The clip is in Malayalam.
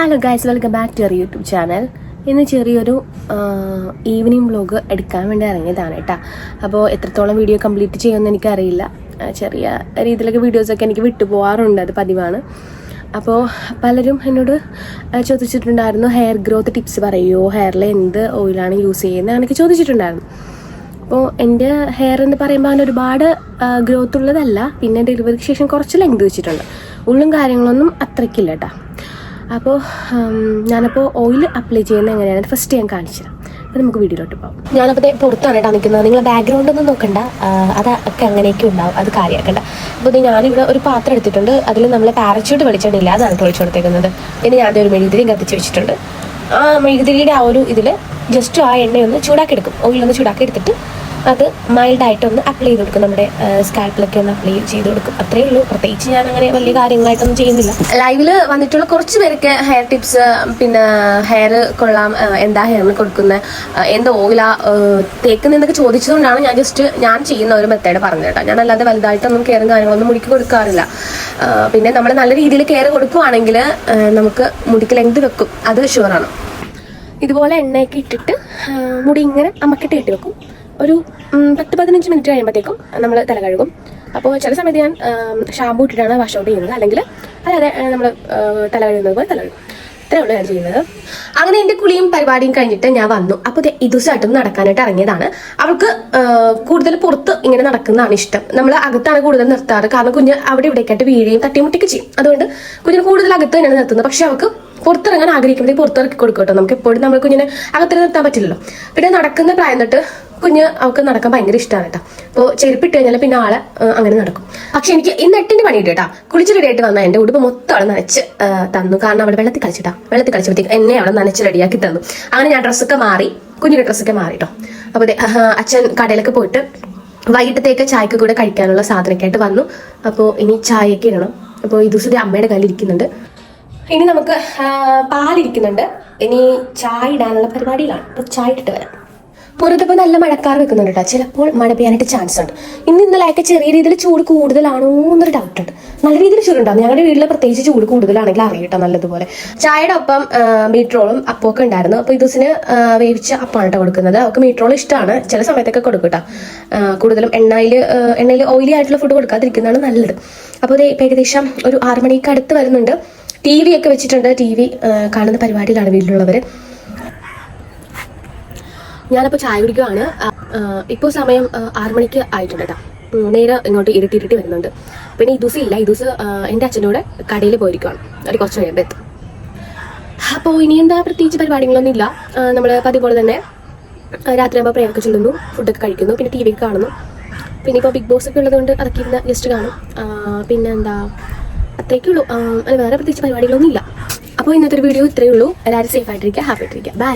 Hello guys, welcome back to our YouTube channel. ഇന്ന് ചെറിയൊരു ഈവനിങ് വ്ലോഗ് എടുക്കാൻ വേണ്ടി ഇറങ്ങിയതാണ് കേട്ടോ. അപ്പോൾ എത്രത്തോളം വീഡിയോ കംപ്ലീറ്റ് ചെയ്യുമെന്ന് എനിക്കറിയില്ല. ചെറിയ രീതിയിലൊക്കെ വീഡിയോസൊക്കെ എനിക്ക് വിട്ടുപോകാറുണ്ട്, അത് പതിവാണ്. അപ്പോൾ പലരും എന്നോട് ചോദിച്ചിട്ടുണ്ടായിരുന്നു, ഹെയർ ഗ്രോത്ത് ടിപ്സ് പറയുമോ, ഹെയറിൽ എന്ത് ഓയിലാണ് യൂസ് ചെയ്യുന്നത് അങ്ങനെയൊക്കെ ചോദിച്ചിട്ടുണ്ടായിരുന്നു. അപ്പോൾ എൻ്റെ ഹെയർ എന്ന് പറയുമ്പോൾ അതിന് ഒരുപാട് ഗ്രോത്ത് ഉള്ളതല്ല, പിന്നെ ഡെലിവറിക്ക് ശേഷം കുറച്ച് ലെങ്ത് വെച്ചിട്ടുണ്ട്. ഉള്ളും കാര്യങ്ങളൊന്നും അത്രയ്ക്കില്ല കേട്ടോ. അപ്പോൾ ഞാനപ്പോൾ ഓയിൽ അപ്ലൈ ചെയ്യുന്നത് എങ്ങനെയാണ് ഫസ്റ്റ് ഞാൻ കാണിച്ചു തരാം. അപ്പോൾ നമുക്ക് വീഡിയോയിലോട്ട് പോകാം. ഞാനപ്പോൾ പുറത്താണ് കേട്ടോ നിൽക്കുന്നത്. നിങ്ങൾ ബാക്ക്ഗ്രൗണ്ട് ഒന്നും നോക്കണ്ട, അതൊക്കെ അങ്ങനെയൊക്കെ ഉണ്ടാവും, അത് കാര്യമാക്കണ്ട. അപ്പോൾ ഞാനിവിടെ ഒരു പാത്രം എടുത്തിട്ടുണ്ട്. അതിൽ നമ്മൾ പാരച്യൂട്ട് വെളിച്ചെണ്ണയില്ല, അതാണ് ഒഴിച്ചു കൊടുത്തേക്കുന്നത്. പിന്നെ ഞാൻ ഒരു മെഴുകുതിരി കത്തിച്ച് വെച്ചിട്ടുണ്ട്. ആ മെഴുകുതിരിയുടെ ആ ഒരു ഇതിൽ ജസ്റ്റ് ആ എണ്ണയൊന്ന് ചൂടാക്കി എടുക്കും. ഓയിലൊന്ന് ചൂടാക്കി എടുത്തിട്ട് അത് മൈൽഡായിട്ടൊന്ന് അപ്ലൈ ചെയ്ത് കൊടുക്കും. നമ്മുടെ സ്കാൽപ്പിലൊക്കെ ഒന്ന് അപ്ലൈ ചെയ്ത് കൊടുക്കും. അത്രയേ ഉള്ളൂ. പ്രത്യേകിച്ച് ഞാൻ അങ്ങനെ വലിയ കാര്യങ്ങളായിട്ടൊന്നും ചെയ്യുന്നില്ല. ലൈവിൽ വന്നിട്ടുള്ള കുറച്ച് പേരൊക്കെ ഹെയർ ടിപ്സ്, പിന്നെ ഹെയർ കൊള്ളാം, എന്താ ഹെയറിന് കൊടുക്കുന്നത്, എന്താ ഓയിലാ തേക്കുന്നതൊക്കെ ചോദിച്ചതുകൊണ്ടാണ് ഞാൻ ചെയ്യുന്ന ഒരു മെത്തേഡ് പറഞ്ഞു കേട്ടോ. ഞാൻ അല്ലാതെ വലുതായിട്ടൊന്നും കെയറും കാര്യങ്ങളൊന്നും മുടിക്ക് കൊടുക്കാറില്ല. പിന്നെ നമ്മൾ നല്ല രീതിയിൽ കെയർ കൊടുക്കുവാണെങ്കിൽ നമുക്ക് മുടിക്ക് ലെങ്ത് വെക്കും, അത് ഷുവറാണ്. ഇതുപോലെ എണ്ണയൊക്കെ ഇട്ടിട്ട് മുടി ഇങ്ങനെ അമ്മക്കിട്ട് കെട്ടി വെക്കും. ഒരു 10-15 മിനിറ്റ് കഴിയുമ്പോഴത്തേക്കും നമ്മൾ തല കഴുകും. അപ്പോൾ ചില സമയത്ത് ഞാൻ ഷാമ്പൂ ഇട്ടിട്ടാണ് വാഷ് ഔട്ട് ചെയ്യുന്നത്, അല്ലെങ്കിൽ അല്ലാതെ നമ്മൾ തല കഴുകുന്നത് പോലെ തല കഴുകും. ഇത്രയേ ഉള്ളൂ ഞാൻ ചെയ്യുന്നത്. അങ്ങനെ എൻ്റെ കുളിയും പരിപാടിയും കഴിഞ്ഞിട്ട് ഞാൻ വന്നു. അപ്പോൾ ഇതുസായിട്ടും നടക്കാനായിട്ട് ഇറങ്ങിയതാണ്. അവൾക്ക് കൂടുതൽ പുറത്ത് ഇങ്ങനെ നടക്കുന്നതാണ് ഇഷ്ടം. നമ്മൾ അകത്താണ് കൂടുതൽ നിർത്താറ്, കാരണം കുഞ്ഞ് അവിടെ ഇവിടേക്കായിട്ട് വീഴുകയും തട്ടിമുട്ടിക്ക് ചെയ്യും. അതുകൊണ്ട് കുഞ്ഞിന് കൂടുതൽ അകത്ത് തന്നെയാണ് നിർത്തുന്നത്. പക്ഷെ അവൾക്ക് പുറത്തിറങ്ങാൻ ആഗ്രഹിക്കുമ്പോഴത്തേക്ക് പുറത്തിറക്കി കൊടുക്കും കേട്ടോ. നമുക്ക് എപ്പോഴും നമ്മൾ കുഞ്ഞിനെ അകത്ത് നിർത്താൻ പറ്റില്ലല്ലോ. പിന്നെ നടക്കുന്ന പ്രായം തൊട്ട് കുഞ്ഞ് അവൾക്ക് നടക്കാൻ ഭയങ്കര ഇഷ്ടമാണ് കേട്ടോ. അപ്പോൾ ചെരുപ്പിട്ട് കഴിഞ്ഞാൽ പിന്നെ ആളെ അങ്ങനെ നടക്കും. പക്ഷെ എനിക്ക് ഇന്ന് 8-ന്റെ പണിയിട്ട് കേട്ടോ. കുളിച്ച് റെഡിയായിട്ട് വന്നാൽ എൻ്റെ ഉടുപ്പ് മൊത്തം അവളെ നനച്ച് തന്നു. കാരണം അവിടെ വെള്ളത്തിൽ കളിച്ചപ്പോഴത്തേക്ക് എന്നെ അവളെ നനച്ച് റെഡിയാക്കി തന്നു. അങ്ങനെ ഞാൻ ഡ്രസ്സൊക്കെ മാറി, കുഞ്ഞിൻ്റെ ഡ്രസ്സൊക്കെ മാറി കേട്ടോ. അപ്പോൾ അച്ഛൻ കടയിലൊക്കെ പോയിട്ട് വൈകിട്ടത്തേക്ക് ചായക്ക് കൂടെ കഴിക്കാനുള്ള സാധനമൊക്കെ ആയിട്ട് വന്നു. അപ്പോൾ ഇനി ചായയൊക്കെ ഇടണം. അപ്പോൾ ഈ ദിവസം അമ്മയുടെ കയ്യിൽ ഇരിക്കുന്നുണ്ട്. ഇനി നമുക്ക് പാലിരിക്കുന്നുണ്ട്. ഇനി ചായ ഇടാനുള്ള പരിപാടിയിലാണ്. അപ്പോൾ ചായ ഇട്ടിട്ട് വരാം. പുറത്തിപ്പോൾ നല്ല മഴക്കാർ വെക്കുന്നുണ്ട് കേട്ടോ. ചിലപ്പോൾ മഴ പെയ്യാനായിട്ട് ചാൻസ് ഉണ്ട്. ഇന്നലെയൊക്കെ ചെറിയ രീതിയിൽ ചൂട് കൂടുതലാണോ എന്നൊരു ഡൗട്ട് ഉണ്ട്. നല്ല രീതിയിൽ ചൂടുണ്ടാവും. ഞങ്ങളുടെ വീട്ടിൽ പ്രത്യേകിച്ച് ചൂട് കൂടുതലാണെങ്കിൽ അറിയട്ടോ നല്ലതുപോലെ. ചായയുടെ ഒപ്പം മീറ്റ് അപ്പമൊക്കെ ഉണ്ടായിരുന്നു. അപ്പോൾ ഇതിന് വേവിച്ച അപ്പമാണ് കേട്ടോ കൊടുക്കുന്നത്. അവർക്ക് മീറ്റ് റോൾ ഇഷ്ടമാണ്. ചില സമയത്തൊക്കെ കൊടുക്കും കേട്ടോ. കൂടുതലും എണ്ണയിൽ ഓയിലി ആയിട്ടുള്ള ഫുഡ് കൊടുക്കാതിരിക്കുന്നതാണ് നല്ലത്. അപ്പോൾ ഏകദേശം ഒരു 6 മണിക്ക് അടുത്ത് വരുന്നുണ്ട്. TV ഒക്കെ വെച്ചിട്ടുണ്ട്. TV കാണുന്ന പരിപാടിയിലാണ് വീട്ടിലുള്ളവർ. ഞാനപ്പോൾ ചായ കുടിക്കുവാണ്. ഇപ്പോൾ സമയം 6 മണിക്ക് ആയിട്ടുണ്ട് കേട്ടോ. നേരെ ഇങ്ങോട്ട് ഇരുട്ടി വരുന്നുണ്ട്. പിന്നെ ഇദൂസ് ഇല്ല. ഇദൂസ് എൻ്റെ അച്ഛനോട് കടയിൽ പോയിരിക്കുവാണ്. അത് കുറച്ച് കഴിയുമ്പോൾ എത്തും. അപ്പോൾ ഇനി എന്താ പ്രത്യേകിച്ച് പരിപാടികളൊന്നും ഇല്ല. നമ്മൾ പതിപോലെ തന്നെ രാത്രിയാകുമ്പോൾ പ്രേമൊക്കെ ചൊല്ലുന്നു, ഫുഡൊക്കെ കഴിക്കുന്നു, പിന്നെ TV കാണുന്നു. പിന്നെ ഇപ്പോൾ ബിഗ് ബോസ് ഒക്കെ ഉള്ളതുകൊണ്ട് അതൊക്കെ ഇരുന്ന് ജസ്റ്റ് കാണും. പിന്നെ എന്താ അത്രയൊക്കെ ഉള്ളൂ. വേറെ പ്രത്യേകിച്ച് പരിപാടികളൊന്നും ഇല്ല. അപ്പോൾ ഇന്നത്തെ ഒരു വീഡിയോ ഇത്രയേ ഉള്ളൂ. എല്ലാവരും സേഫ് ആയിട്ടിരിക്കുക, ഹാപ്പി ആയിട്ടിരിക്കുക. ബൈ.